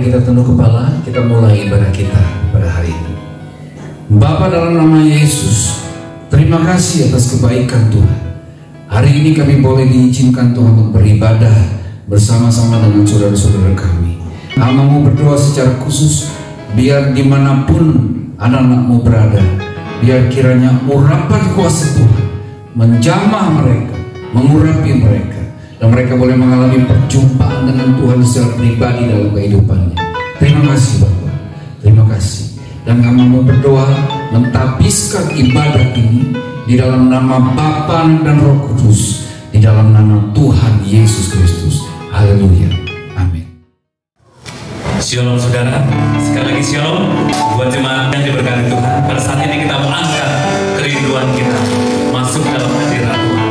Mari kita tunduk kepala, kita mulai ibadah kita pada hari ini. Bapa, dalam nama Yesus, terima kasih atas kebaikan Tuhan. Hari ini kami boleh diizinkan Tuhan untuk beribadah bersama-sama dengan saudara-saudara kami. Hamba mau berdoa secara khusus, biar dimanapun anak-anakmu berada, biar kiranya urapan kuasa Tuhan menjamah mereka, mengurapi mereka, dan mereka boleh mengalami perjumpaan dengan Tuhan secara pribadi dalam kehidupannya. Terima kasih Bapa, terima kasih. Dan kami mau berdoa mentapiskan ibadah ini di dalam nama Bapa dan Roh Kudus, di dalam nama Tuhan Yesus Kristus. Haleluya, amin. Shalom saudara, sekali lagi shalom buat jemaat yang diberkati Tuhan. Pada saat ini kita mau angkat kerinduan kita masuk dalam hadirat Tuhan.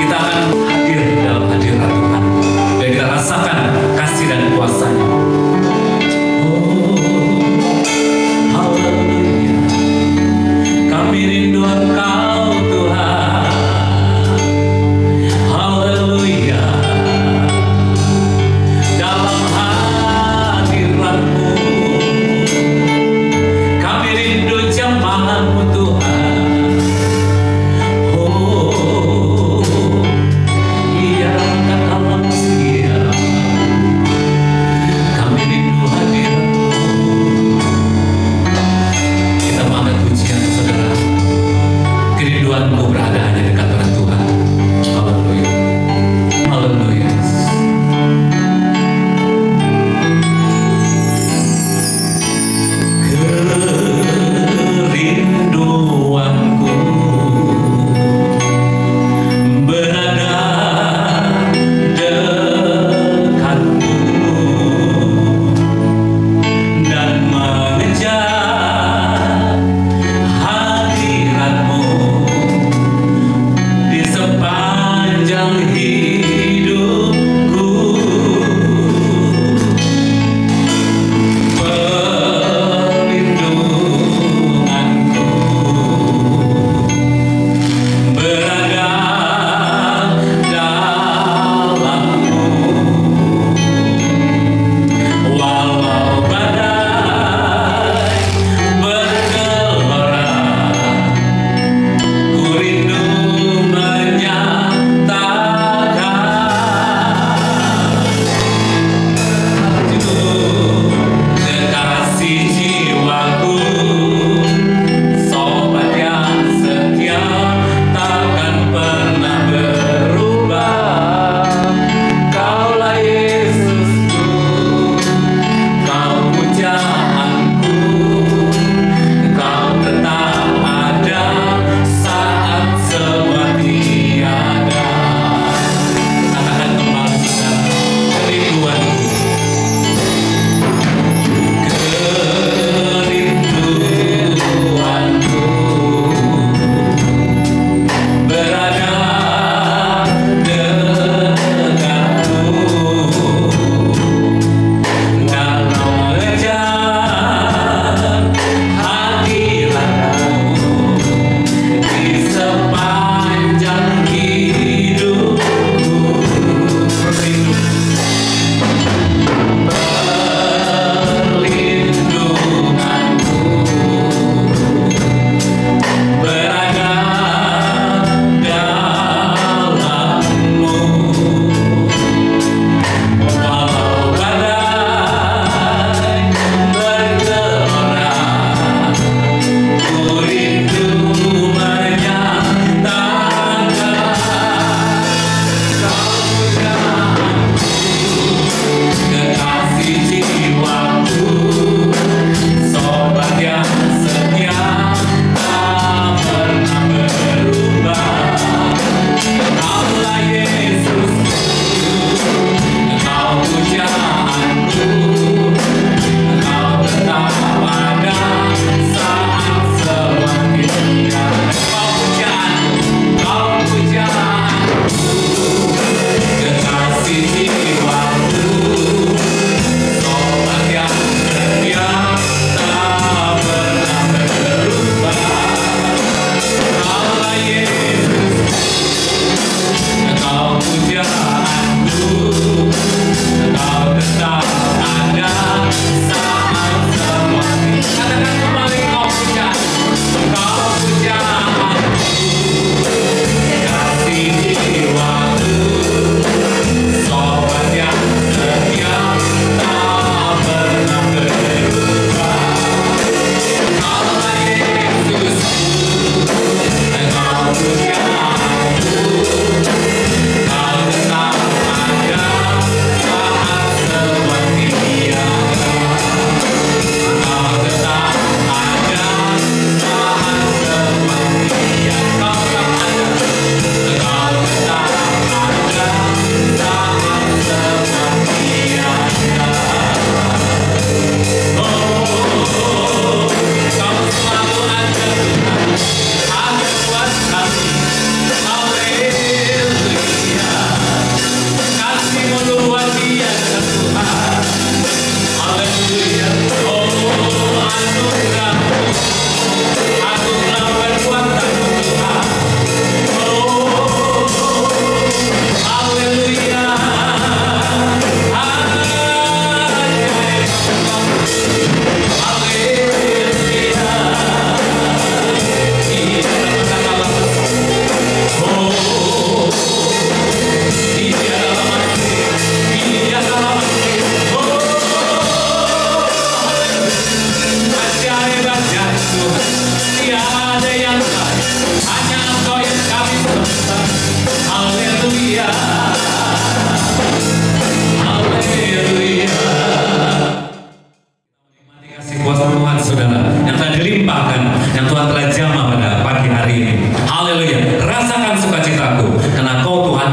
Kita akan hadir dalam hadirat Tuhan, biar kita rasakan kasih dan kuasa-Nya. Kami rindu Engkau Tuhan. Haleluya. Dalam hadirat-Mu kami rindu jamaah-Mu Tuhan.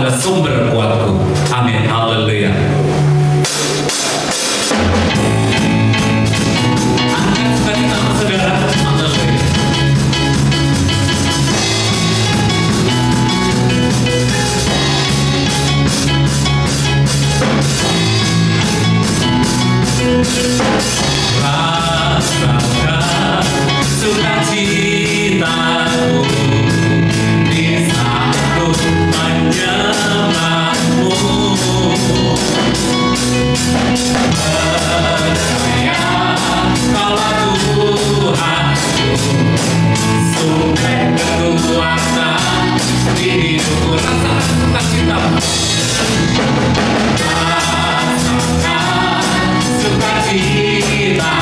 adalah sumber kuatku. Amin. Haleluya. Angkat sukacita saudara. Haleluya. Rasakan sukacitaku di saat ku menyembahmu. Percaya Kaulah Tuhanku, sumber kekuatan di hidupku. Rasakan sukacitamu.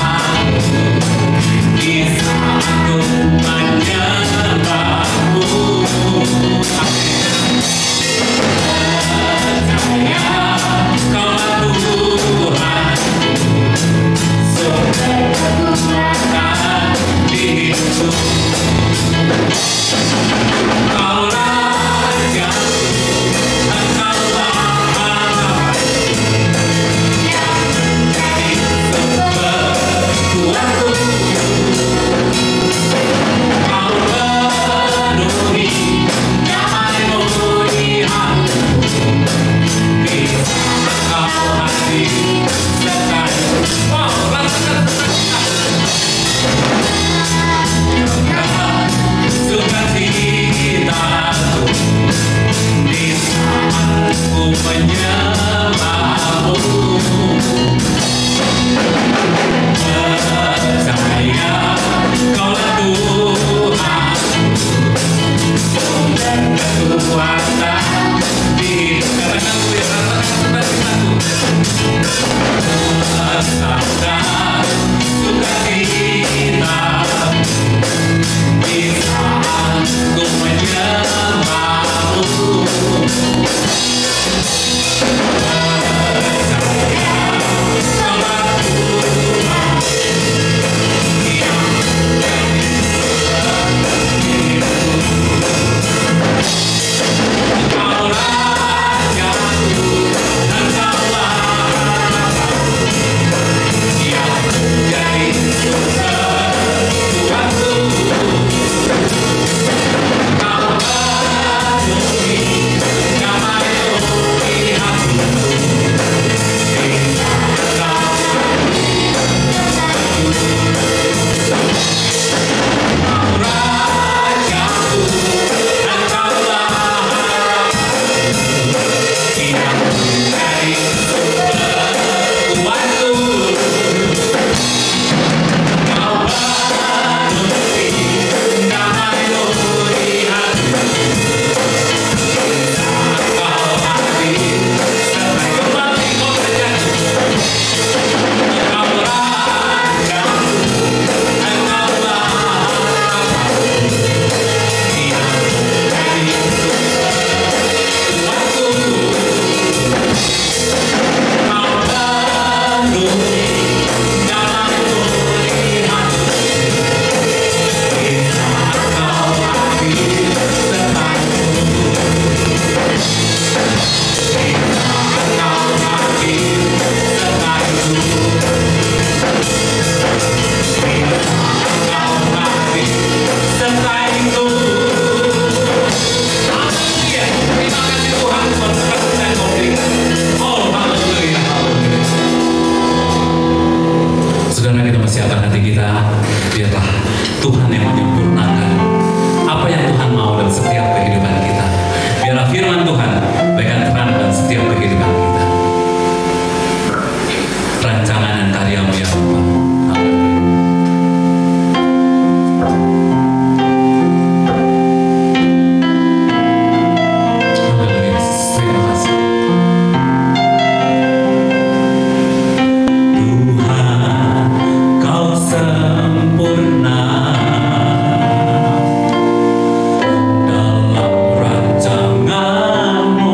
Dalam rancangan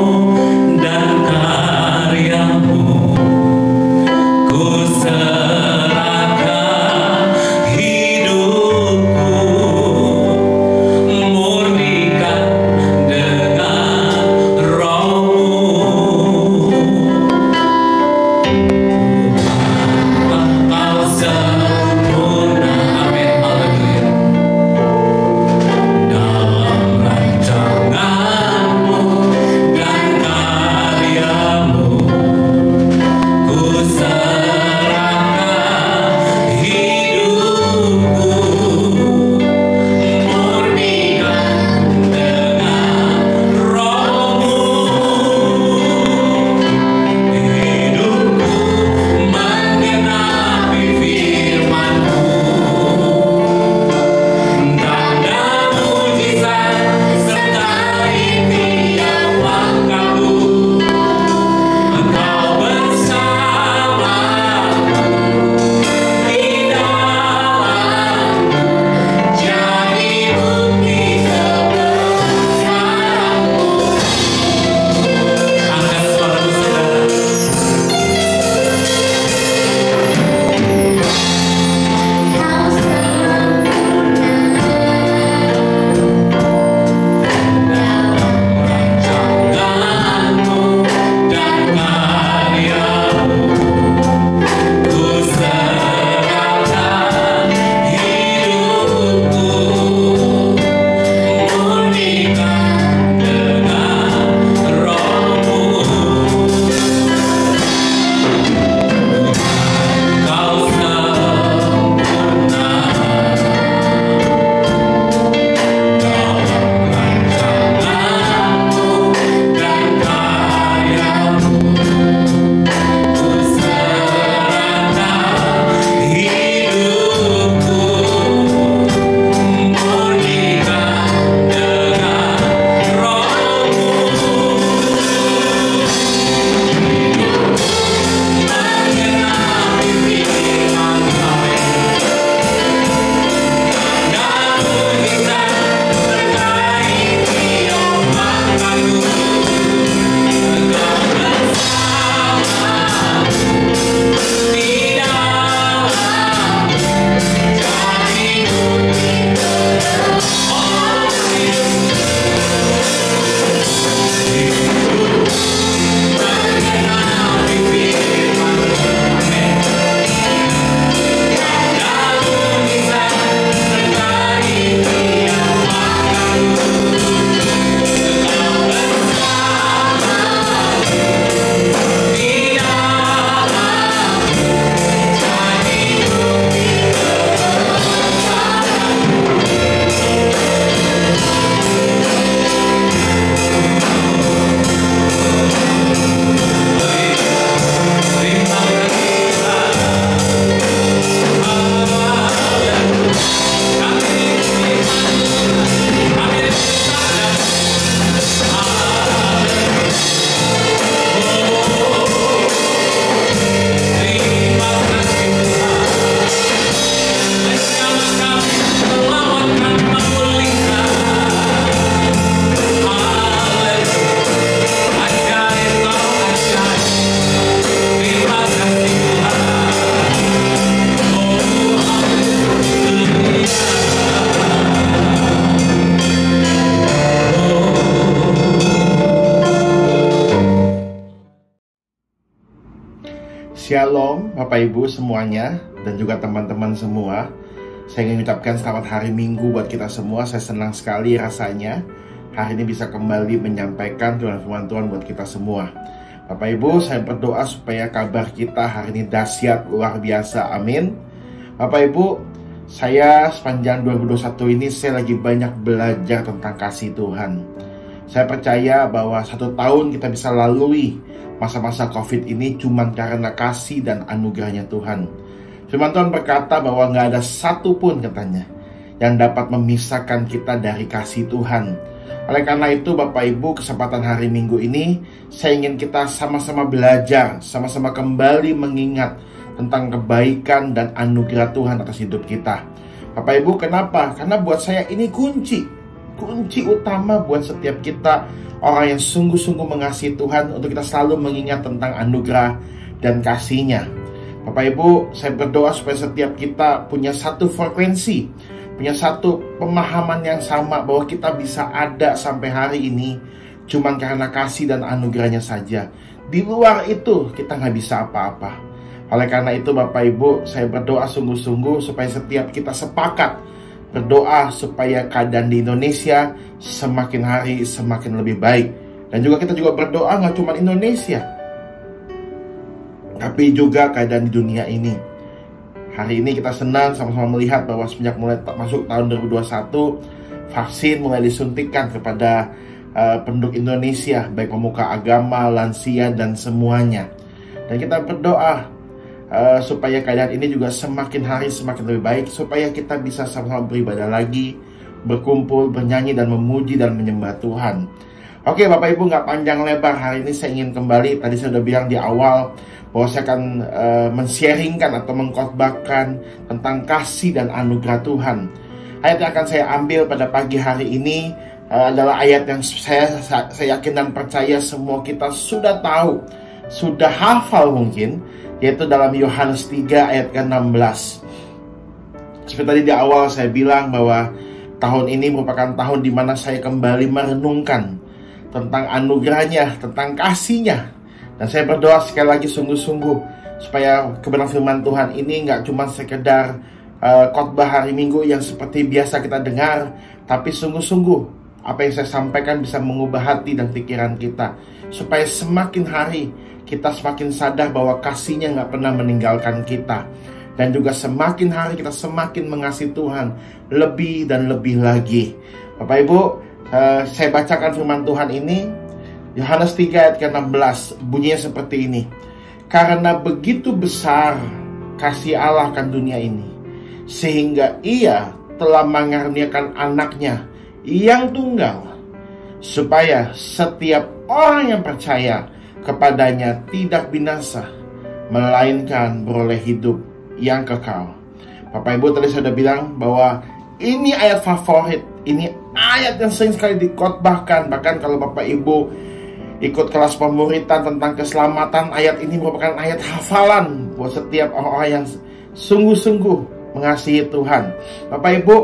Shalom Bapak Ibu semuanya dan juga teman-teman semua. Saya ingin mengucapkan selamat hari Minggu buat kita semua. Saya senang sekali rasanya hari ini bisa kembali menyampaikan firman Tuhan buat kita semua. Bapak Ibu, saya berdoa supaya kabar kita hari ini dahsyat luar biasa. Amin. Bapak Ibu, saya sepanjang 2021 ini saya lagi banyak belajar tentang kasih Tuhan. Saya percaya bahwa 1 tahun kita bisa lalui masa-masa COVID ini cuman karena kasih dan anugerahnya Tuhan. Firman Tuhan berkata bahwa nggak ada satupun katanya yang dapat memisahkan kita dari kasih Tuhan. Oleh karena itu Bapak Ibu, kesempatan hari Minggu ini saya ingin kita sama-sama belajar, sama-sama kembali mengingat tentang kebaikan dan anugerah Tuhan atas hidup kita. Bapak Ibu, kenapa? Karena buat saya ini kunci utama buat setiap kita orang yang sungguh-sungguh mengasihi Tuhan, untuk kita selalu mengingat tentang anugerah dan kasih-Nya. Bapak Ibu, saya berdoa supaya setiap kita punya satu frekuensi, punya satu pemahaman yang sama bahwa kita bisa ada sampai hari ini cuman karena kasih dan anugerahnya saja. Di luar itu kita nggak bisa apa-apa. Oleh karena itu Bapak Ibu, saya berdoa sungguh-sungguh supaya setiap kita sepakat berdoa supaya keadaan di Indonesia semakin hari semakin lebih baik. Dan juga kita juga berdoa nggak cuma Indonesia, tapi juga keadaan di dunia ini. Hari ini kita senang sama-sama melihat bahwa semenjak mulai masuk tahun 2021, vaksin mulai disuntikan kepada penduduk Indonesia, baik pemuka agama, lansia, dan semuanya. Dan kita berdoa supaya keadaan ini juga semakin hari semakin lebih baik, supaya kita bisa sama-sama beribadah lagi, berkumpul, bernyanyi, dan memuji dan menyembah Tuhan. Oke Bapak Ibu, nggak panjang lebar, hari ini saya ingin kembali, tadi saya sudah bilang di awal bahwa saya akan men-sharingkan atau mengkhotbahkan tentang kasih dan anugerah Tuhan. Ayat yang akan saya ambil pada pagi hari ini adalah ayat yang saya yakin dan percaya semua kita sudah tahu, sudah hafal mungkin, yaitu dalam Yohanes 3 ayat ke-16. Seperti tadi di awal saya bilang bahwa tahun ini merupakan tahun di mana saya kembali merenungkan tentang anugerahnya, tentang kasihnya. Dan saya berdoa sekali lagi sungguh-sungguh supaya kebenaran firman Tuhan ini nggak cuma sekedar khotbah hari Minggu yang seperti biasa kita dengar, tapi sungguh-sungguh apa yang saya sampaikan bisa mengubah hati dan pikiran kita, supaya semakin hari kita semakin sadar bahwa kasih-Nya nggak pernah meninggalkan kita. Dan juga semakin hari kita semakin mengasihi Tuhan lebih dan lebih lagi. Bapak Ibu, saya bacakan firman Tuhan ini, Yohanes 3 ayat ke-16, bunyinya seperti ini. Karena begitu besar kasih Allah akan dunia ini, sehingga Ia telah mengaruniakan anaknya yang tunggal, supaya setiap orang yang percaya kepadanya tidak binasa, melainkan beroleh hidup yang kekal. Bapak Ibu, tadi saya sudah bilang bahwa ini ayat favorit, ini ayat yang sering sekali dikhotbahkan. Bahkan kalau Bapak Ibu ikut kelas pemuritan tentang keselamatan, ayat ini merupakan ayat hafalan buat setiap orang yang sungguh-sungguh mengasihi Tuhan. Bapak Ibu,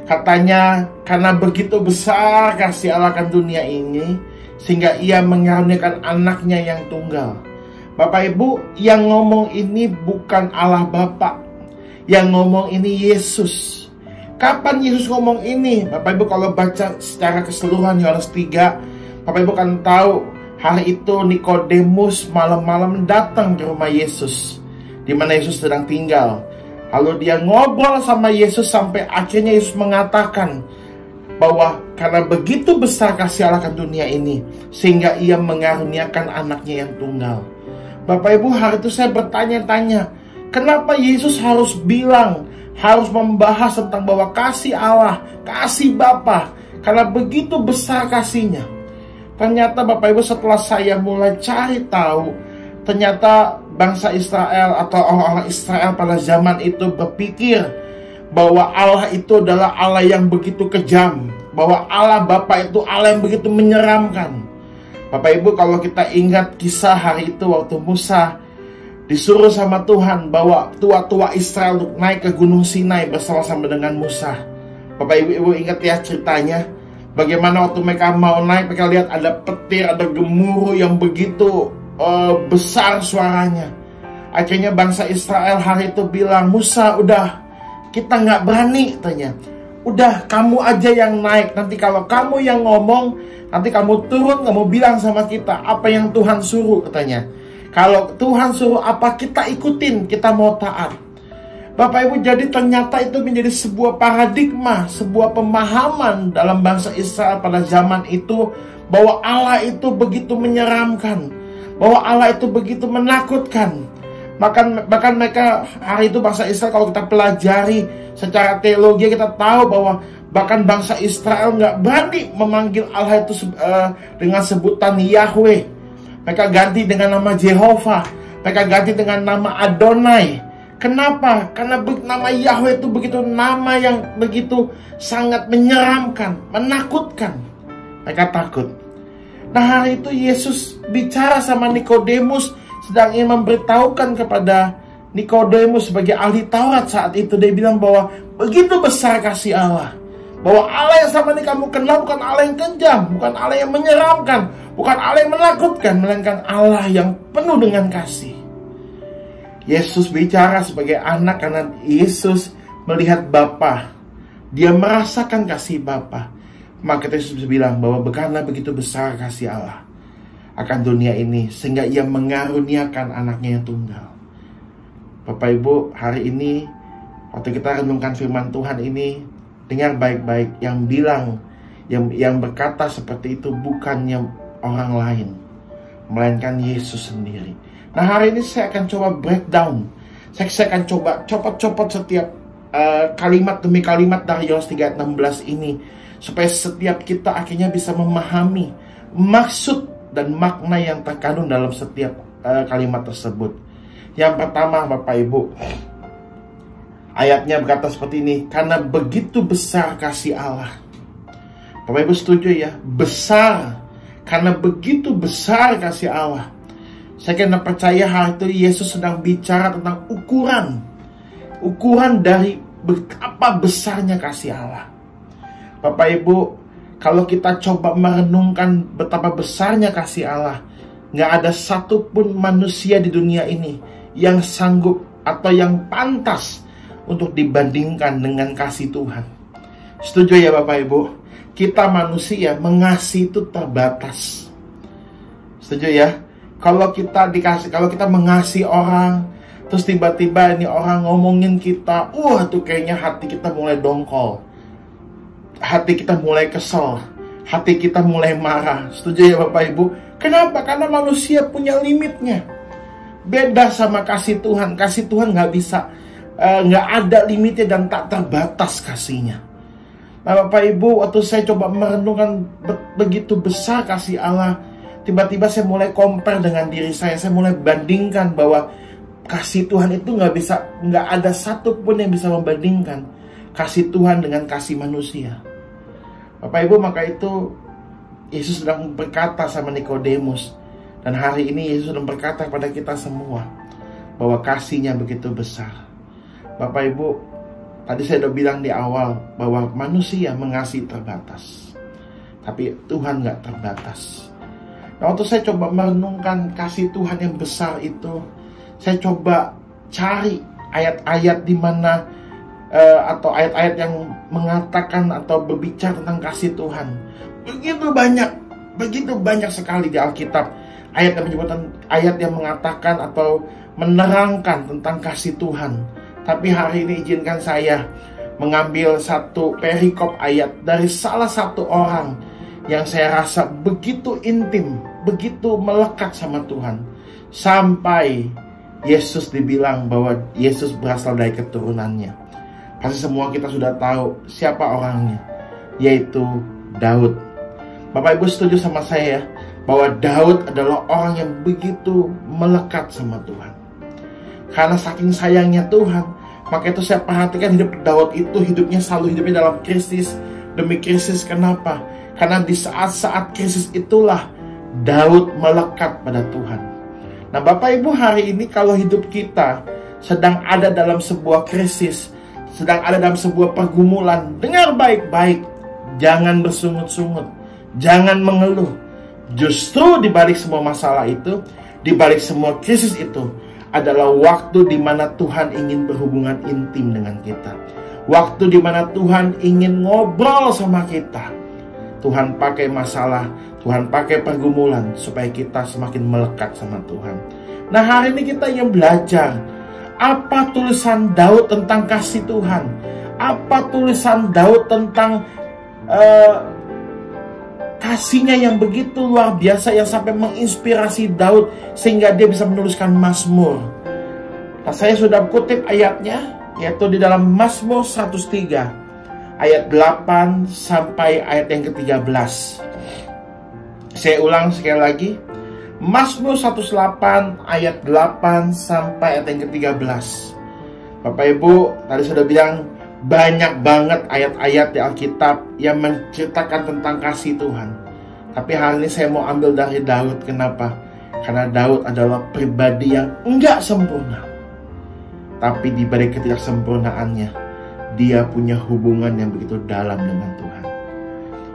katanya karena begitu besar kasih Allah akan dunia ini, sehingga Ia mengaruniakan anaknya yang tunggal. Bapak Ibu, yang ngomong ini bukan Allah Bapa, yang ngomong ini Yesus. Kapan Yesus ngomong ini? Bapak Ibu kalau baca secara keseluruhan Yohanes 3, Bapak Ibu kan tahu hari itu Nikodemus malam-malam datang ke rumah Yesus, di mana Yesus sedang tinggal. Lalu dia ngobrol sama Yesus sampai akhirnya Yesus mengatakan bahwa karena begitu besar kasih Allah akan dunia ini, sehingga Ia mengaruniakan anaknya yang tunggal. Bapak Ibu, hari itu saya bertanya-tanya, kenapa Yesus harus bilang, harus membahas tentang bahwa kasih Allah, kasih Bapa, karena begitu besar kasih-Nya. Ternyata Bapak Ibu, setelah saya mulai cari tahu, ternyata bangsa Israel atau orang-orang Israel pada zaman itu berpikir bahwa Allah itu adalah Allah yang begitu kejam, bahwa Allah Bapa itu Allah yang begitu menyeramkan. Bapak Ibu, kalau kita ingat kisah hari itu waktu Musa disuruh sama Tuhan bahwa tua-tua Israel untuk naik ke Gunung Sinai bersama-sama dengan Musa. Bapak Ibu ingat ya ceritanya, bagaimana waktu mereka mau naik, mereka lihat ada petir, ada gemuruh yang begitu besar suaranya. Akhirnya bangsa Israel hari itu bilang, Musa, udah, kita nggak berani, katanya. Udah, kamu aja yang naik. Nanti kalau kamu yang ngomong, nanti kamu turun, kamu bilang sama kita apa yang Tuhan suruh, katanya. Kalau Tuhan suruh apa, kita ikutin, kita mau taat. Bapak Ibu, jadi ternyata itu menjadi sebuah paradigma, sebuah pemahaman dalam bangsa Israel pada zaman itu, bahwa Allah itu begitu menyeramkan, bahwa Allah itu begitu menakutkan. Bahkan mereka hari itu bangsa Israel, kalau kita pelajari secara teologi, kita tahu bahwa bahkan bangsa Israel nggak berani memanggil Allah itu dengan sebutan Yahweh. Mereka ganti dengan nama Jehovah, mereka ganti dengan nama Adonai. Kenapa? Karena nama Yahweh itu begitu nama yang begitu sangat menyeramkan, menakutkan. Mereka takut. Nah, hari itu Yesus bicara sama Nikodemus, sedang ingin memberitahukan kepada Nikodemus sebagai ahli Taurat saat itu. Dia bilang bahwa begitu besar kasih Allah, bahwa Allah yang sama ini kamu kenal bukan Allah yang kejam, bukan Allah yang menyeramkan, bukan Allah yang menakutkan, melainkan Allah yang penuh dengan kasih. Yesus bicara sebagai anak karena Yesus melihat Bapa, dia merasakan kasih Bapa. Maka Yesus bisa bilang bahwa karena begitu besar kasih Allah akan dunia ini, sehingga ia mengaruniakan anaknya yang tunggal. Bapak Ibu, hari ini waktu kita renungkan firman Tuhan ini, dengar baik-baik, yang bilang, yang berkata seperti itu bukannya orang lain, melainkan Yesus sendiri. Nah, hari ini saya akan coba breakdown, saya akan coba copot-copot setiap kalimat demi kalimat dari Yohanes 3:16 ini, supaya setiap kita akhirnya bisa memahami maksud dan makna yang terkandung dalam setiap kalimat tersebut. Yang pertama, Bapak Ibu, ayatnya berkata seperti ini, karena begitu besar kasih Allah. Bapak Ibu setuju ya? Besar, karena begitu besar kasih Allah. Saya kena percaya hari itu Yesus sedang bicara tentang ukuran dari betapa besarnya kasih Allah. Bapak Ibu, kalau kita coba merenungkan betapa besarnya kasih Allah, nggak ada satupun manusia di dunia ini yang sanggup atau yang pantas untuk dibandingkan dengan kasih Tuhan. Setuju ya Bapak Ibu? Kita manusia mengasihi itu terbatas. Setuju ya? Kalau kita mengasihi orang, terus tiba-tiba ini orang ngomongin kita, tuh kayaknya hati kita mulai dongkol, hati kita mulai kesel, hati kita mulai marah. Setuju ya Bapak Ibu? Kenapa? Karena manusia punya limitnya. Beda sama kasih Tuhan. Kasih Tuhan nggak bisa, nggak ada limitnya dan tak terbatas kasihnya. Nah Bapak Ibu, waktu saya coba merenungkan begitu besar kasih Allah, tiba-tiba saya mulai compare dengan diri saya mulai bandingkan bahwa kasih Tuhan itu nggak ada satupun yang bisa membandingkan kasih Tuhan dengan kasih manusia. Bapak Ibu, maka itu Yesus sedang berkata sama Nikodemus, dan hari ini Yesus sedang berkata kepada kita semua bahwa kasihnya begitu besar. Bapak Ibu, tadi saya udah bilang di awal bahwa manusia mengasihi terbatas, tapi Tuhan nggak terbatas. Nah, waktu saya coba merenungkan kasih Tuhan yang besar itu, saya coba cari ayat-ayat di mana atau ayat-ayat yang mengatakan atau berbicara tentang kasih Tuhan. Begitu banyak sekali di Alkitab ayat yang menyebutkan, ayat yang mengatakan atau menerangkan tentang kasih Tuhan. Tapi hari ini izinkan saya mengambil satu perikop ayat dari salah satu orang yang saya rasa begitu intim, begitu melekat sama Tuhan, sampai Yesus dibilang bahwa Yesus berasal dari keturunannya. Pasti semua kita sudah tahu siapa orangnya, yaitu Daud. Bapak Ibu setuju sama saya bahwa Daud adalah orang yang begitu melekat sama Tuhan. Karena saking sayangnya Tuhan, maka itu saya perhatikan hidup Daud itu selalu hidupnya dalam krisis demi krisis. Kenapa? Karena di saat-saat krisis itulah Daud melekat pada Tuhan. Nah Bapak Ibu, hari ini kalau hidup kita sedang ada dalam sebuah krisis, sedang ada dalam sebuah pergumulan, dengar baik-baik, jangan bersungut-sungut, jangan mengeluh. Justru di balik semua masalah itu, di balik semua krisis itu, adalah waktu di mana Tuhan ingin berhubungan intim dengan kita. Waktu di mana Tuhan ingin ngobrol sama kita. Tuhan pakai masalah, Tuhan pakai pergumulan supaya kita semakin melekat sama Tuhan. Nah, hari ini kita ingin belajar apa tulisan Daud tentang kasih Tuhan. Apa tulisan Daud tentang kasihnya yang begitu luar biasa, yang sampai menginspirasi Daud sehingga dia bisa menuliskan Mazmur. Nah, saya sudah kutip ayatnya, yaitu di dalam Mazmur 103 ayat 8 sampai ayat yang ke-13. Saya ulang sekali lagi, Mazmur 108 ayat 8 sampai ayat yang ke-13. Bapak Ibu tadi sudah bilang, banyak banget ayat-ayat di Alkitab yang menceritakan tentang kasih Tuhan. Tapi hari ini saya mau ambil dari Daud. Kenapa? Karena Daud adalah pribadi yang enggak sempurna. Tapi di balik ketidaksempurnaannya, dia punya hubungan yang begitu dalam dengan Tuhan.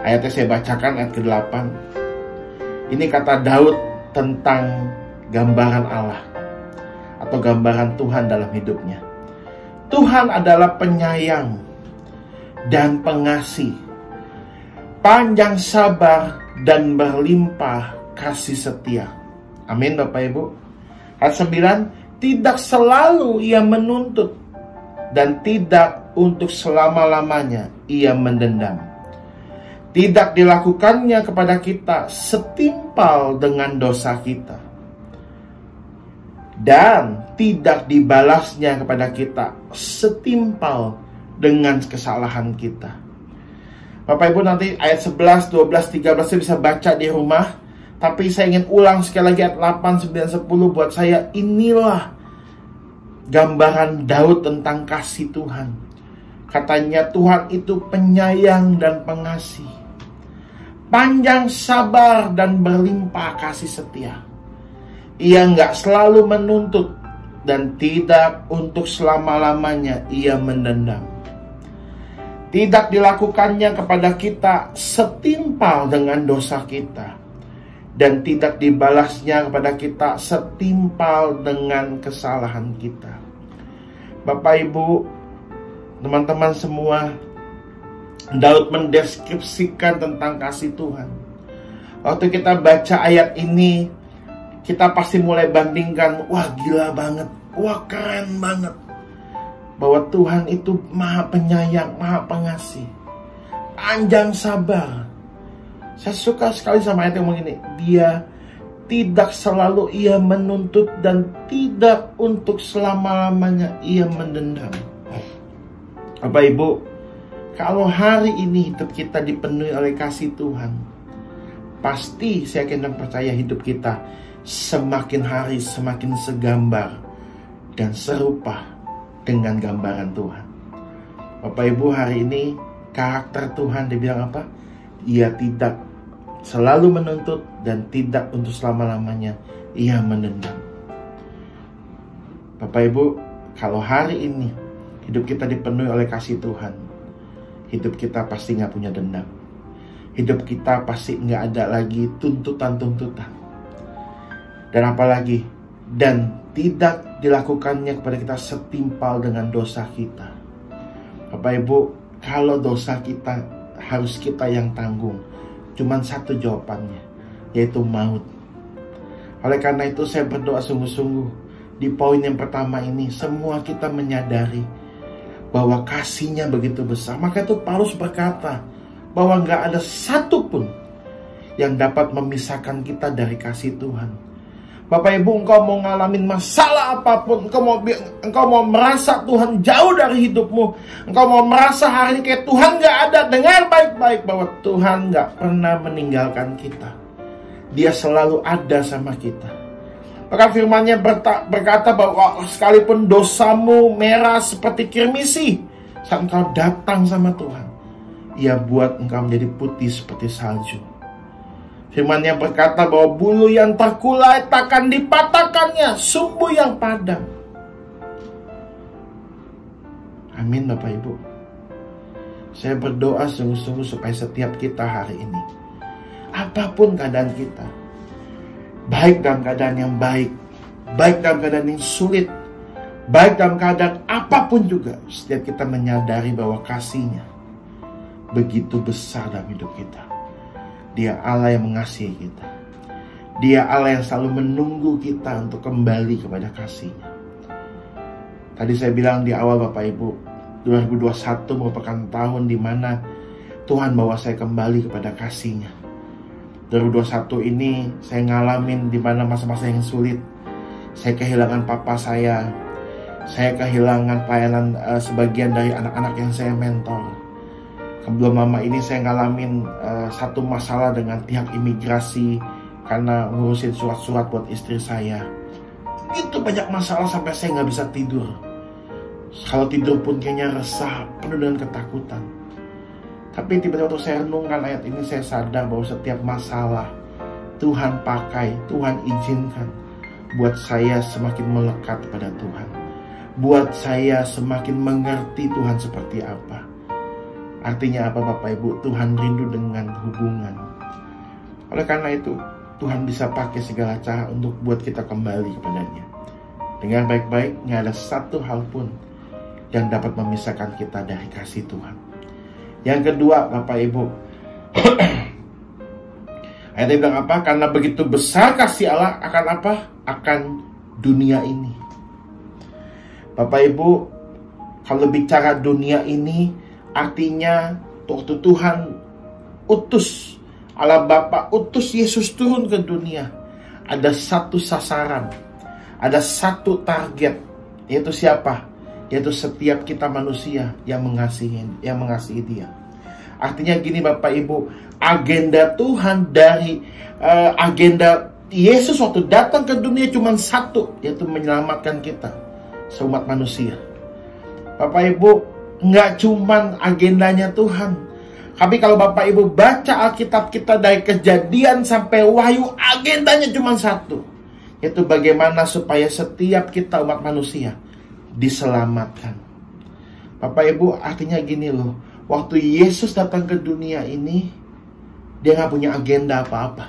Ayatnya saya bacakan, ayat ke-8. Ini kata Daud tentang gambaran Allah atau gambaran Tuhan dalam hidupnya. Tuhan adalah penyayang dan pengasih, panjang sabar dan berlimpah kasih setia. Amin Bapak Ibu. Ayat 9, tidak selalu ia menuntut dan tidak untuk selama-lamanya ia mendendam. Tidak dilakukannya kepada kita setimpal dengan dosa kita, dan tidak dibalasnya kepada kita setimpal dengan kesalahan kita. Bapak Ibu, nanti ayat 11, 12, 13 saya bisa baca di rumah. Tapi saya ingin ulang sekali lagi ayat 8, 9, 10 buat saya. Inilah gambaran Daud tentang kasih Tuhan. Katanya Tuhan itu penyayang dan pengasih, panjang sabar dan berlimpah kasih setia. Ia nggak selalu menuntut dan tidak untuk selama-lamanya ia mendendam. Tidak dilakukannya kepada kita setimpal dengan dosa kita, dan tidak dibalasnya kepada kita setimpal dengan kesalahan kita. Bapak Ibu, teman-teman semua, Daud mendeskripsikan tentang kasih Tuhan. Waktu kita baca ayat ini, kita pasti mulai bandingkan, wah gila banget, wah keren banget. Bahwa Tuhan itu maha penyayang, maha pengasih, panjang sabar. Saya suka sekali sama ayat yang begini, dia tidak selalu ia menuntut dan tidak untuk selama-lamanya ia mendendam. Bapak Ibu, kalau hari ini hidup kita dipenuhi oleh kasih Tuhan, pasti saya yakin dan percaya hidup kita semakin hari semakin segambar dan serupa dengan gambaran Tuhan. Bapak Ibu, hari ini karakter Tuhan dibilang apa? Ia tidak selalu menuntut dan tidak untuk selama-lamanya ia mendendam. Bapak Ibu, kalau hari ini hidup kita dipenuhi oleh kasih Tuhan, hidup kita pasti nggak punya dendam. Hidup kita pasti nggak ada lagi tuntutan-tuntutan. Dan apalagi, dan tidak dilakukannya kepada kita setimpal dengan dosa kita. Bapak Ibu, kalau dosa kita harus kita yang tanggung, cuman satu jawabannya, yaitu maut. Oleh karena itu saya berdoa sungguh-sungguh di poin yang pertama ini, semua kita menyadari bahwa kasihnya begitu besar. Maka itu Paulus berkata bahwa gak ada satupun yang dapat memisahkan kita dari kasih Tuhan. Bapak Ibu, engkau mau ngalamin masalah apapun, engkau mau merasa Tuhan jauh dari hidupmu, engkau mau merasa hari ini kayak Tuhan gak ada, dengar baik-baik bahwa Tuhan gak pernah meninggalkan kita. Dia selalu ada sama kita. Maka firman-Nya berkata bahwa sekalipun dosamu merah seperti kirmisi, saat engkau datang sama Tuhan, Ia buat engkau menjadi putih seperti salju. Firman-Nya berkata bahwa bulu yang terkulai takkan dipatahkannya, sumbu yang padam. Amin Bapak Ibu. Saya berdoa sungguh-sungguh supaya setiap kita hari ini, apapun keadaan kita, baik dalam keadaan yang baik baik dalam keadaan yang sulit, baik dalam keadaan apapun juga, setiap kita menyadari bahwa kasih-Nya begitu besar dalam hidup kita. Dia Allah yang mengasihi kita. Dia Allah yang selalu menunggu kita untuk kembali kepada kasih-Nya. Tadi saya bilang di awal Bapak Ibu, 2021 merupakan tahun di mana Tuhan bawa saya kembali kepada kasih-Nya. 2021 ini saya ngalamin di mana masa-masa yang sulit. Saya kehilangan papa saya kehilangan pelayanan sebagian dari anak-anak yang saya mentor. Belum lama ini saya ngalamin satu masalah dengan pihak imigrasi karena ngurusin surat-surat buat istri saya. Itu banyak masalah sampai saya nggak bisa tidur. Kalau tidur pun kayaknya resah, penuh dengan ketakutan. Tapi tiba-tiba waktu saya renungkan ayat ini, saya sadar bahwa setiap masalah Tuhan pakai, Tuhan izinkan buat saya semakin melekat pada Tuhan, buat saya semakin mengerti Tuhan seperti apa. Artinya apa Bapak Ibu? Tuhan rindu dengan hubungan. Oleh karena itu Tuhan bisa pakai segala cara untuk buat kita kembali kepadanya. Dengar baik-baik, nggak ada satu hal pun yang dapat memisahkan kita dari kasih Tuhan. Yang kedua Bapak Ibu, ayatnya bilang apa? Karena begitu besar kasih Allah akan apa? Akan dunia ini. Bapak Ibu, kalau bicara dunia ini, artinya waktu Tuhan utus, Allah Bapa utus Yesus turun ke dunia, ada satu sasaran, ada satu target, yaitu siapa? Yaitu setiap kita manusia yang mengasihi Dia. Artinya gini Bapak Ibu, agenda Tuhan dari agenda Yesus waktu datang ke dunia cuma satu, yaitu menyelamatkan kita seumat manusia. Bapak Ibu, nggak cuman agendanya Tuhan, tapi kalau Bapak Ibu baca Alkitab kita dari Kejadian sampai Wahyu, agendanya cuma satu, yaitu bagaimana supaya setiap kita umat manusia diselamatkan. Bapak Ibu, artinya gini loh, waktu Yesus datang ke dunia ini, Dia nggak punya agenda apa-apa.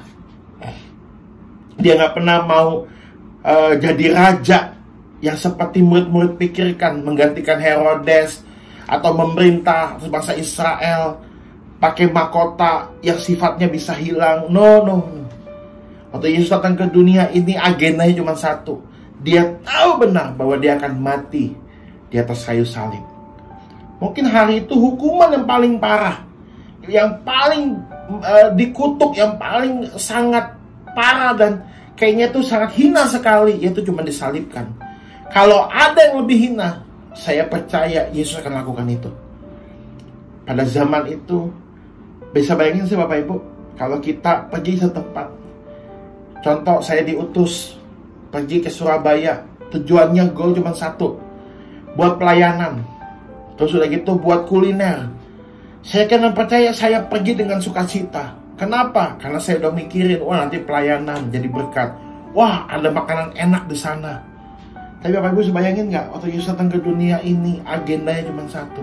Dia nggak pernah mau jadi raja yang seperti murid-murid pikirkan, menggantikan Herodes, atau memerintah bangsa Israel pakai mahkota yang sifatnya bisa hilang. No. Waktu Yesus datang ke dunia ini, agendanya cuma satu. Dia tahu benar bahwa Dia akan mati di atas kayu salib. Mungkin hari itu hukuman yang paling parah, yang paling dikutuk, yang paling sangat parah dan kayaknya itu sangat hina sekali, yaitu cuma disalibkan. Kalau ada yang lebih hina, saya percaya Yesus akan lakukan itu. Pada zaman itu, bisa bayangin sih Bapak Ibu, kalau kita pergi ke tempat, contoh saya diutus pergi ke Surabaya, tujuannya goal cuma satu, buat pelayanan, terus udah gitu buat kuliner. Saya kan percaya saya pergi dengan sukacita. Kenapa? Karena saya udah mikirin, wah nanti pelayanan jadi berkat, wah ada makanan enak di sana. Tapi Bapak Ibu bayangin nggak, waktu Yesus datang ke dunia ini, agendanya cuma satu.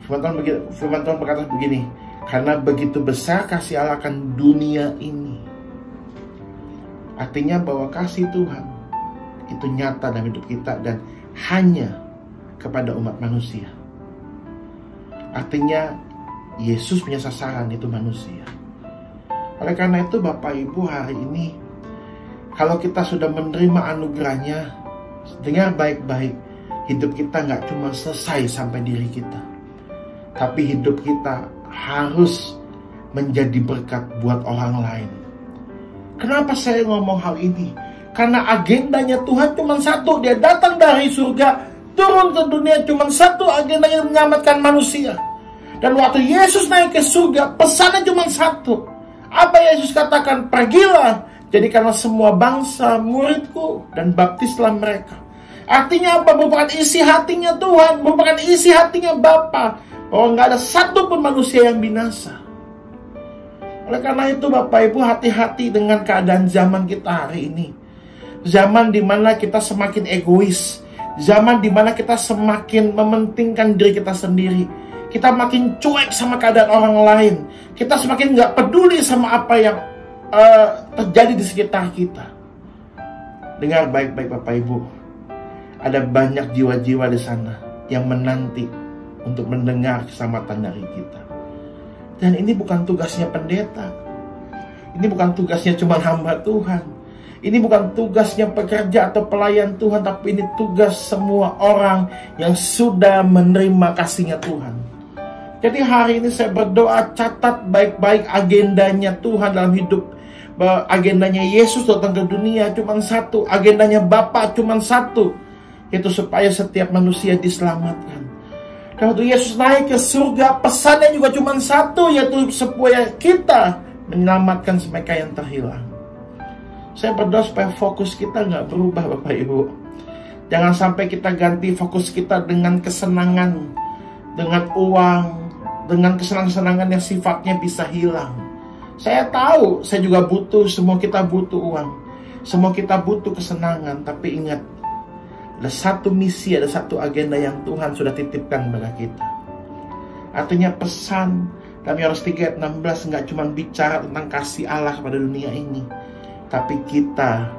Firman Tuhan berkata begini, karena begitu besar kasih Allah akan dunia ini. Artinya bahwa kasih Tuhan itu nyata dalam hidup kita dan hanya kepada umat manusia. Artinya Yesus punya sasaran, itu manusia. Oleh karena itu Bapak Ibu, hari ini kalau kita sudah menerima anugerahnya, dengar baik-baik, hidup kita nggak cuma selesai sampai diri kita, tapi hidup kita harus menjadi berkat buat orang lain. Kenapa saya ngomong hal ini? Karena agendanya Tuhan cuma satu. Dia datang dari surga, turun ke dunia, cuma satu agendanya, menyelamatkan manusia. Dan waktu Yesus naik ke surga, pesannya cuma satu. Apa Yesus katakan? Pergilah, jadikanlah semua bangsa muridku dan baptislah mereka. Artinya apa? Merupakan isi hatinya Tuhan, merupakan isi hatinya Bapa, bahwa nggak ada satu pun manusia yang binasa. Oleh karena itu Bapak Ibu, hati-hati dengan keadaan zaman kita hari ini. Zaman dimana kita semakin egois, zaman dimana kita semakin mementingkan diri kita sendiri. Kita makin cuek sama keadaan orang lain. Kita semakin nggak peduli sama apa yang terjadi di sekitar kita. Dengar baik-baik Bapak Ibu. Ada banyak jiwa-jiwa di sana yang menanti untuk mendengar keselamatan dari kita. Dan ini bukan tugasnya pendeta. Ini bukan tugasnya cuma hamba Tuhan. Ini bukan tugasnya pekerja atau pelayan Tuhan, tapi ini tugas semua orang yang sudah menerima kasih-Nya Tuhan. Jadi hari ini saya berdoa, catat baik-baik agendanya Tuhan dalam hidup. Bahwa agendanya Yesus datang ke dunia cuma satu, agendanya Bapa cuma satu, yaitu supaya setiap manusia diselamatkan. Dan waktu Yesus naik ke surga, pesannya juga cuma satu, yaitu supaya kita menyelamatkan mereka yang terhilang. Saya berdoa supaya fokus kita nggak berubah Bapak Ibu. Jangan sampai kita ganti fokus kita dengan kesenangan, dengan uang, dengan kesenangan-kesenangan yang sifatnya bisa hilang. Saya tahu, saya juga butuh, semua kita butuh uang. Semua kita butuh kesenangan, tapi ingat, ada satu misi, ada satu agenda yang Tuhan sudah titipkan kepada kita. Artinya pesan dalam Yohanes 3:16 nggak cuma bicara tentang kasih Allah kepada dunia ini, tapi kita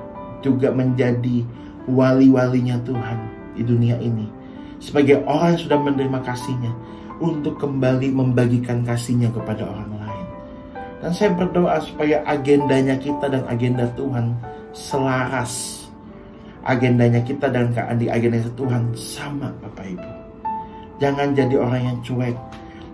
juga menjadi wali-walinya Tuhan di dunia ini. Sebagai orang yang sudah menerima kasih-Nya, untuk kembali membagikan kasih-Nya kepada orang lain. Dan saya berdoa supaya agendanya kita dan agenda Tuhan selaras. Agendanya kita dan agendanya Tuhan sama Bapak Ibu. Jangan jadi orang yang cuek.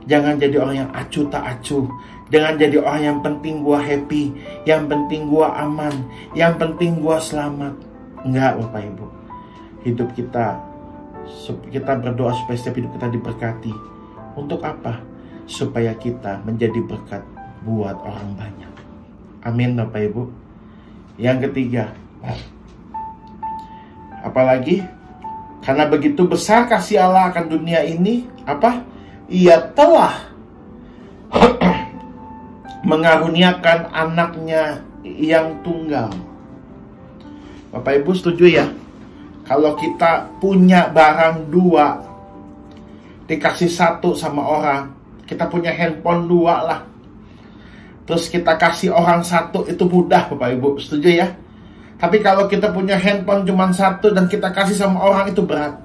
Jangan jadi orang yang acuh tak acuh. Jangan jadi orang yang penting gua happy, yang penting gua aman, yang penting gua selamat. Enggak Bapak Ibu. Hidup kita berdoa supaya setiap hidup kita diberkati. Untuk apa? Supaya kita menjadi berkat buat orang banyak. Amin Bapak Ibu. Yang ketiga, apalagi karena begitu besar kasih Allah akan dunia ini, apa? Ia telah mengaruniakan anaknya yang tunggal. Bapak Ibu setuju ya? Kalau kita punya barang dua, dikasih satu sama orang, kita punya handphone dua lah, terus kita kasih orang satu, itu mudah Bapak Ibu, setuju ya? Tapi kalau kita punya handphone cuma satu dan kita kasih sama orang, itu berat.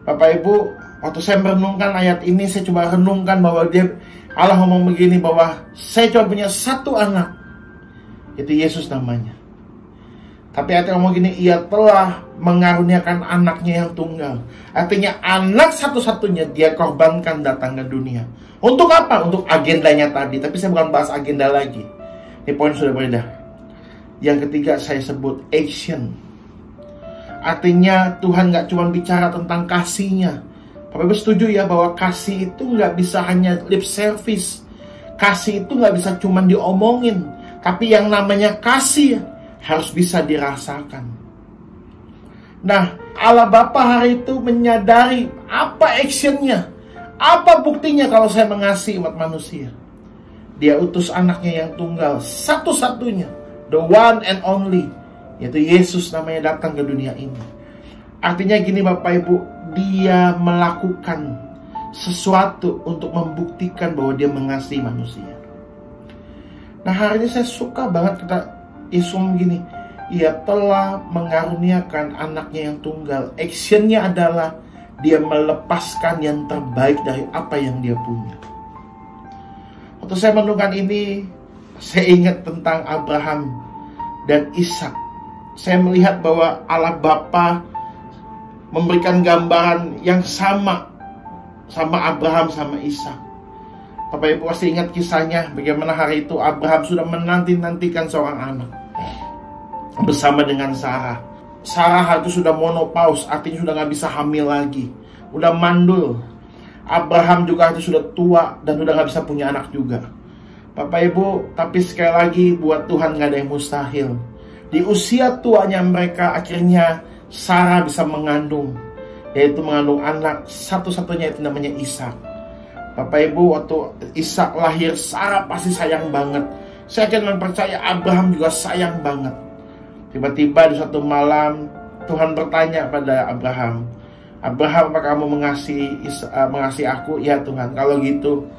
Bapak Ibu, waktu saya merenungkan ayat ini, saya coba renungkan bahwa Allah ngomong begini, bahwa saya cuma punya satu anak, itu Yesus namanya. Tapi ayatnya ngomong gini, ia telah mengaruniakan anaknya yang tunggal. Artinya anak satu-satunya dia korbankan datang ke dunia. Untuk apa? Untuk agendanya tadi. Tapi saya bukan bahas agenda lagi. Ini poin sudah berbeda. Yang ketiga saya sebut action. Artinya Tuhan gak cuma bicara tentang kasih-Nya. Bapak Ibu setuju ya bahwa kasih itu gak bisa hanya lip service. Kasih itu gak bisa cuma diomongin. Tapi yang namanya kasih harus bisa dirasakan. Nah, Allah Bapa hari itu menyadari apa actionnya, apa buktinya kalau saya mengasihi umat manusia. Dia utus anaknya yang tunggal, satu-satunya, the one and only, yaitu Yesus namanya, datang ke dunia ini. Artinya gini Bapak Ibu, dia melakukan sesuatu untuk membuktikan bahwa dia mengasihi manusia. Nah hari ini saya suka banget kata Yesus begini, ia telah mengaruniakan anaknya yang tunggal. Actionnya adalah dia melepaskan yang terbaik dari apa yang dia punya. Waktu saya merenungkan ini, saya ingat tentang Abraham dan Ishak. Saya melihat bahwa Allah Bapa memberikan gambaran yang sama Abraham sama Ishak. Bapak Ibu pasti ingat kisahnya, bagaimana hari itu Abraham sudah menanti-nantikan seorang anak bersama dengan Sarah. Sarah itu sudah menopause, artinya sudah gak bisa hamil lagi, udah mandul. Abraham juga itu sudah tua dan udah gak bisa punya anak juga. Bapak Ibu, tapi sekali lagi buat Tuhan gak ada yang mustahil. Di usia tuanya mereka, akhirnya Sarah bisa mengandung, yaitu mengandung anak satu-satunya, itu namanya Ishak. Bapak Ibu, waktu Ishak lahir, Sarah pasti sayang banget. Saya akan percaya Abraham juga sayang banget. Tiba-tiba di suatu malam Tuhan bertanya pada Abraham, Abraham, apa kamu mengasihi aku? Ya Tuhan, kalau gitu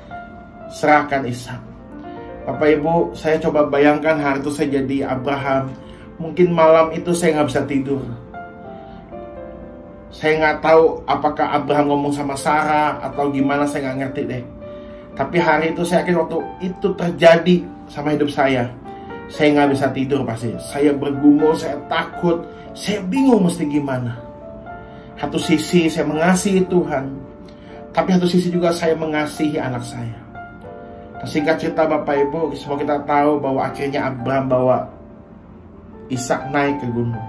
serahkan Ishak. Bapak Ibu, saya coba bayangkan hari itu saya jadi Abraham, Mungkin malam itu saya nggak bisa tidur. Saya nggak tahu apakah Abraham ngomong sama Sarah atau gimana, saya nggak ngerti deh. Tapi hari itu saya yakin waktu itu terjadi sama hidup saya nggak bisa tidur pasti. Saya bergumul, saya takut, saya bingung mesti gimana. Satu sisi saya mengasihi Tuhan, tapi satu sisi juga saya mengasihi anak saya. Dan singkat cerita Bapak Ibu, semua kita tahu bahwa akhirnya Abraham bawa Ishak naik ke gunung.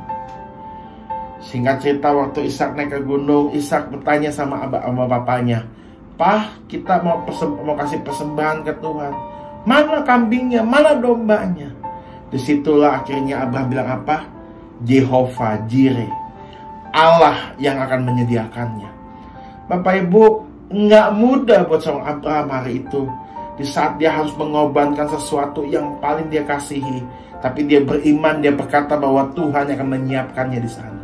Singkat cerita waktu Ishak naik ke gunung, Ishak bertanya sama bapaknya, "Pak, kita mau kasih persembahan ke Tuhan. Mana kambingnya? Mana dombanya?" Disitulah akhirnya Abraham bilang apa? Jehovah Jireh, Allah yang akan menyediakannya. Bapak Ibu, nggak mudah buat seorang Abraham hari itu. Di saat dia harus mengorbankan sesuatu yang paling dia kasihi, tapi dia beriman, dia berkata bahwa Tuhan yang akan menyiapkannya di sana.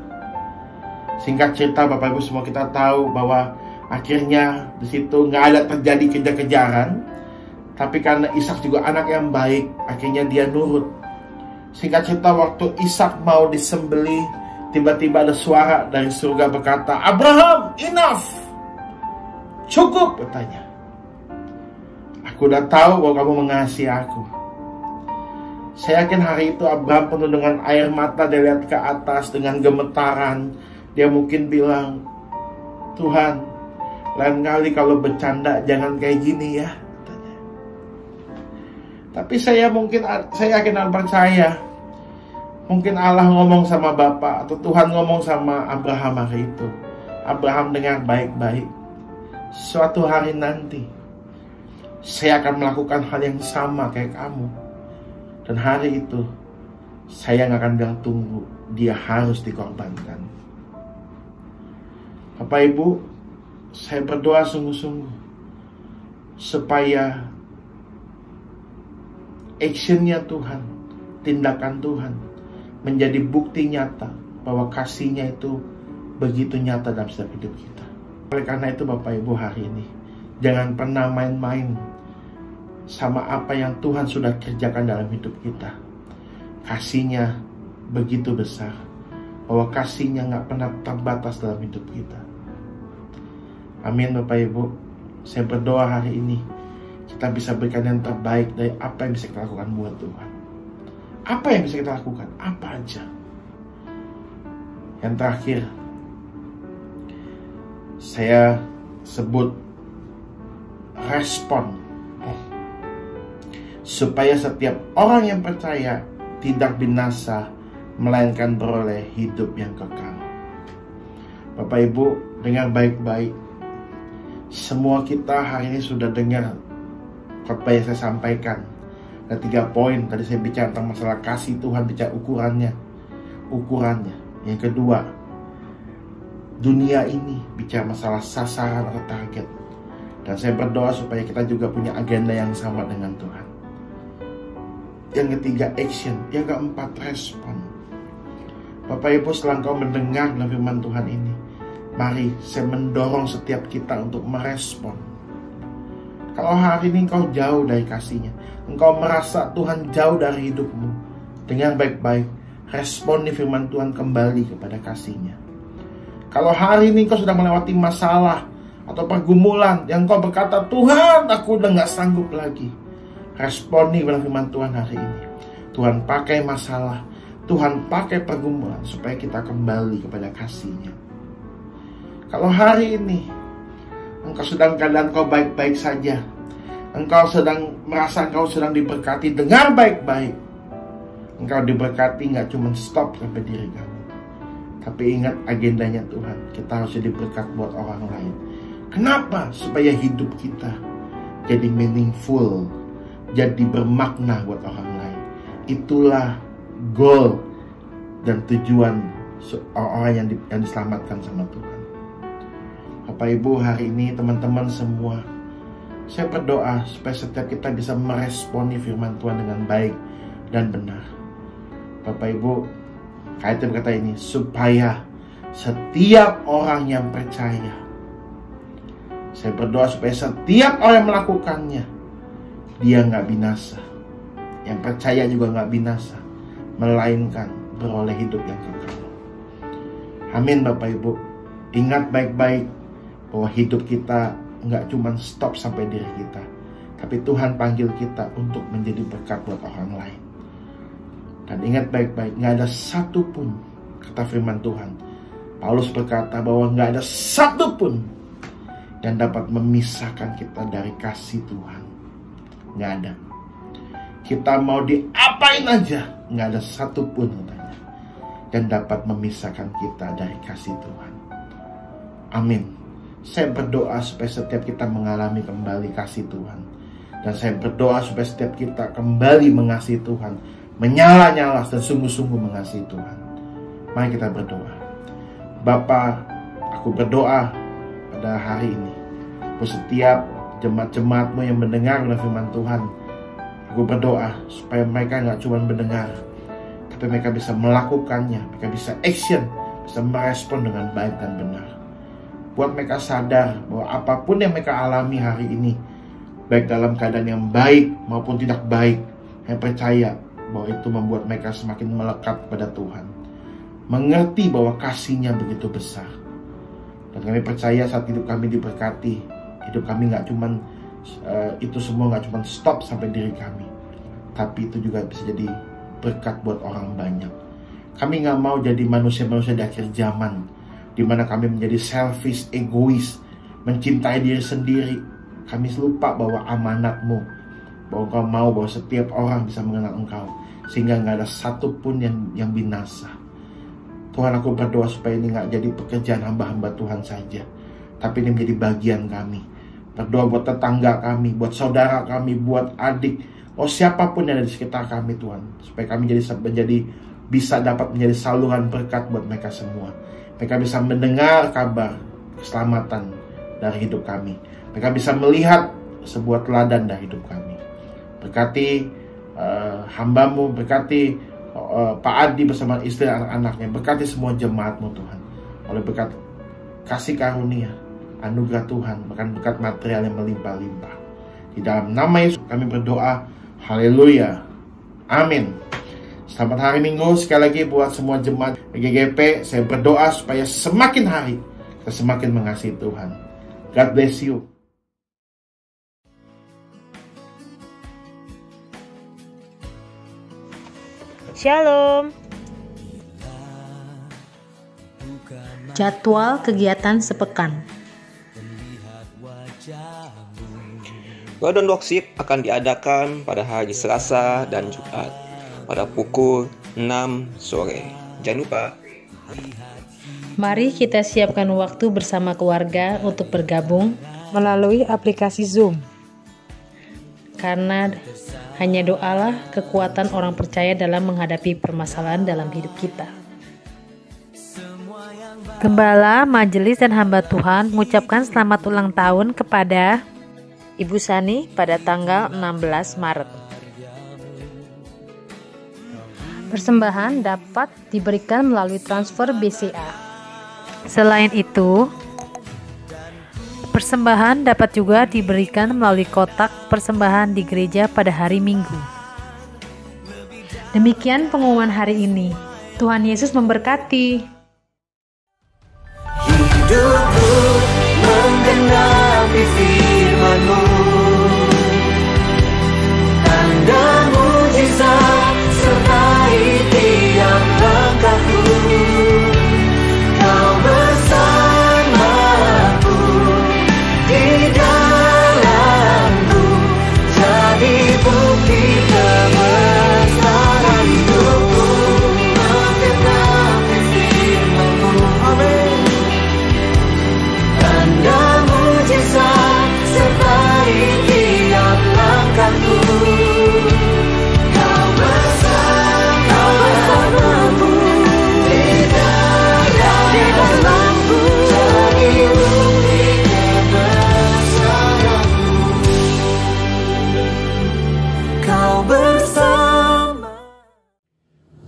Singkat cerita Bapak Ibu semua kita tahu bahwa akhirnya di situ nggak ada terjadi kejar-kejaran, tapi karena Ishak juga anak yang baik, akhirnya dia nurut. Singkat cerita waktu Ishak mau disembelih, tiba-tiba ada suara dari surga berkata, "Abraham, enough, cukup," katanya. "Aku udah tahu bahwa kamu mengasihi aku." Saya yakin hari itu Abraham penuh dengan air mata, dia lihat ke atas dengan gemetaran. Dia mungkin bilang, "Tuhan, lain kali kalau bercanda jangan kayak gini ya," katanya. Tapi saya yakin dan percaya, mungkin Allah ngomong sama Bapak atau Tuhan ngomong sama Abraham hari itu. Abraham dengar baik-baik. Suatu hari nanti saya akan melakukan hal yang sama kayak kamu. Dan hari itu saya nggak akan bilang tunggu, dia harus dikorbankan. Bapak Ibu, saya berdoa sungguh-sungguh supaya actionnya Tuhan, tindakan Tuhan menjadi bukti nyata bahwa kasih-Nya itu begitu nyata dalam setiap hidup kita. Oleh karena itu Bapak Ibu hari ini, jangan pernah main-main sama apa yang Tuhan sudah kerjakan dalam hidup kita. Kasih-Nya begitu besar, bahwa kasih-Nya nggak pernah terbatas dalam hidup kita. Amin Bapak Ibu. Saya berdoa hari ini kita bisa berikan yang terbaik dari apa yang bisa kita lakukan buat Tuhan. Apa yang bisa kita lakukan? Apa aja. Yang terakhir, saya sebut respon, supaya setiap orang yang percaya tidak binasa, melainkan beroleh hidup yang kekal. Bapak Ibu, dengar baik-baik. Semua kita hari ini sudah dengar khotbah yang saya sampaikan. Ada 3 poin. Tadi saya bicara tentang masalah kasih Tuhan, bicara ukurannya. Yang kedua, dunia ini bicara masalah sasaran atau target. Dan saya berdoa supaya kita juga punya agenda yang sama dengan Tuhan. Yang ketiga, action. Yang keempat, respon. Bapak Ibu, setelah engkau mendengar dalam firman Tuhan ini, mari saya mendorong setiap kita untuk merespon. Kalau hari ini engkau jauh dari kasih-Nya, engkau merasa Tuhan jauh dari hidupmu, dengar baik-baik, responi firman Tuhan kembali kepada kasih-Nya. Kalau hari ini engkau sudah melewati masalah atau pergumulan yang engkau berkata, "Tuhan, aku udah gak sanggup lagi," responi kepada firman Tuhan hari ini. Tuhan pakai masalah, Tuhan pakai pergumulan supaya kita kembali kepada kasih-Nya. Kalau hari ini engkau sedang keadaan kau baik-baik saja, engkau sedang merasa engkau sedang diberkati, dengar baik-baik. Engkau diberkati nggak cuma stop sampai diri kamu, tapi ingat agendanya Tuhan. Kita harus jadi berkat buat orang lain. Kenapa? Supaya hidup kita jadi meaningful, jadi bermakna buat orang lain. Itulah goal dan tujuan orang yang diselamatkan sama Tuhan. Bapak Ibu, hari ini teman-teman semua, saya berdoa supaya setiap kita bisa meresponi firman Tuhan dengan baik dan benar. Bapak Ibu, kaitan berkata ini, supaya setiap orang yang percaya, saya berdoa supaya setiap orang yang melakukannya, dia nggak binasa. Yang percaya juga nggak binasa, melainkan beroleh hidup yang kekal. Amin Bapak Ibu. Ingat baik-baik bahwa hidup kita nggak cuma stop sampai diri kita, tapi Tuhan panggil kita untuk menjadi berkat buat orang lain. Dan ingat baik-baik, nggak ada satupun, kata firman Tuhan, Paulus berkata bahwa nggak ada satupun yang dapat memisahkan kita dari kasih Tuhan. Nggak ada. Kita mau diapain aja, nggak ada satupun katanya yang dapat memisahkan kita dari kasih Tuhan. Amin. Saya berdoa supaya setiap kita mengalami kembali kasih Tuhan. Dan saya berdoa supaya setiap kita kembali mengasihi Tuhan, menyala-nyala dan sungguh-sungguh mengasihi Tuhan. Mari kita berdoa. Bapa, aku berdoa pada hari ini, buat setiap jemaat-jemaat-Mu yang mendengar firman Tuhan, aku berdoa supaya mereka nggak cuma mendengar, tapi mereka bisa melakukannya, mereka bisa action, bisa merespon dengan baik dan benar. Buat mereka sadar bahwa apapun yang mereka alami hari ini, baik dalam keadaan yang baik maupun tidak baik, saya percaya bahwa itu membuat mereka semakin melekat pada Tuhan, mengerti bahwa kasih-Nya begitu besar. Dan kami percaya saat hidup kami diberkati, hidup kami nggak cuman itu semua nggak cuma stop sampai diri kami, tapi itu juga bisa jadi berkat buat orang banyak. Kami nggak mau jadi manusia-manusia di akhir zaman, di mana kami menjadi selfish, egois, mencintai diri sendiri. Kami lupa bahwa amanat-Mu, bahwa Engkau mau bahwa setiap orang bisa mengenal Engkau, sehingga nggak ada satupun yang binasa. Tuhan, aku berdoa supaya ini nggak jadi pekerjaan hamba-hamba Tuhan saja, tapi ini menjadi bagian kami. Berdoa buat tetangga kami, buat saudara kami, buat adik, siapapun yang ada di sekitar kami Tuhan, supaya kami bisa dapat menjadi saluran berkat buat mereka semua. Mereka bisa mendengar kabar keselamatan dari hidup kami. Mereka bisa melihat sebuah teladan dari hidup kami. Berkati hamba-Mu, berkati Pak Adi bersama istri anak-anaknya, berkati semua jemaat-Mu Tuhan. Oleh berkat kasih karunia, anugerah Tuhan, bahkan berkat material yang melimpah-limpah. Di dalam nama Yesus kami berdoa, haleluya, amin. Selamat hari Minggu sekali lagi buat semua jemaat GGP. Saya berdoa supaya semakin hari kita semakin mengasihi Tuhan. God bless you. Shalom. Jadwal kegiatan sepekan. Golden Worship akan diadakan pada hari Selasa dan Jumat pada pukul 6 sore. Jangan lupa. Mari kita siapkan waktu bersama keluarga untuk bergabung melalui aplikasi Zoom. Karena hanya doalah kekuatan orang percaya dalam menghadapi permasalahan dalam hidup kita. Gembala, majelis dan hamba Tuhan mengucapkan selamat ulang tahun kepada Ibu Sani pada tanggal 16 Maret. Persembahan dapat diberikan melalui transfer BCA. Selain itu, persembahan dapat juga diberikan melalui kotak persembahan di gereja pada hari Minggu. Demikian pengumuman hari ini. Tuhan Yesus memberkati. Hidupku menggenapi firman-Mu, tanda mujizat sertai tiap langkahku. Kau bersamaku di dalamku, jadi bukti kebesaran hidupku. Menggenapi firman-Mu, amin. Tanda mujizat sertai tiap langkahku.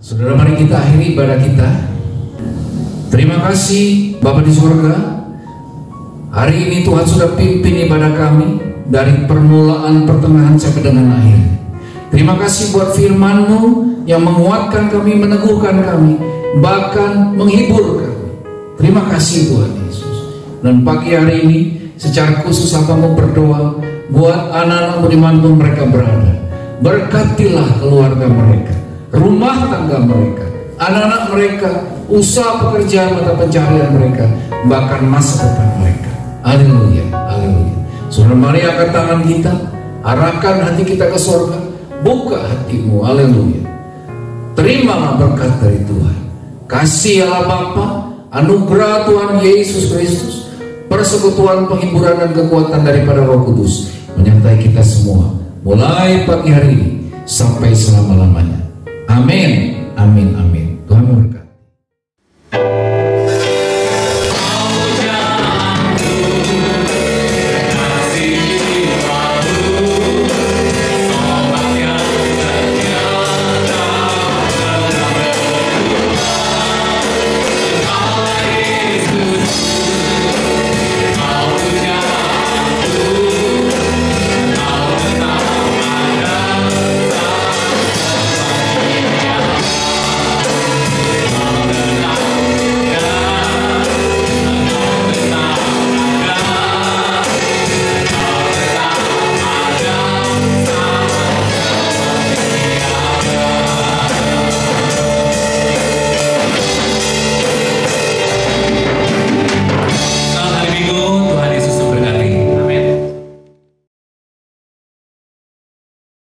Saudara, mari kita akhiri ibadah kita. Terima kasih Bapa di surga. Hari ini Tuhan sudah pimpin ibadah kami dari permulaan, pertengahan sampai dengan akhir. Terima kasih buat firman-Mu yang menguatkan kami, meneguhkan kami, bahkan menghibur kami. Terima kasih Tuhan Yesus. Dan pagi hari ini secara khusus hambamu berdoa buat anak-anak-Mu dimanapun mereka berada. Berkatilah keluarga mereka, rumah tangga mereka, anak-anak mereka, usaha pekerjaan mata pencaharian mereka, bahkan masa depan mereka. Haleluya, haleluya. Saudara, mari angkat tangan kita, arahkan hati kita ke surga, buka hatimu, haleluya. Terimalah berkat dari Tuhan. Kasih Allah Bapa, anugerah Tuhan Yesus Kristus, persekutuan, penghiburan dan kekuatan daripada Roh Kudus menyertai kita semua, mulai pagi hari ini sampai selama-lamanya. Amin, amin, amin.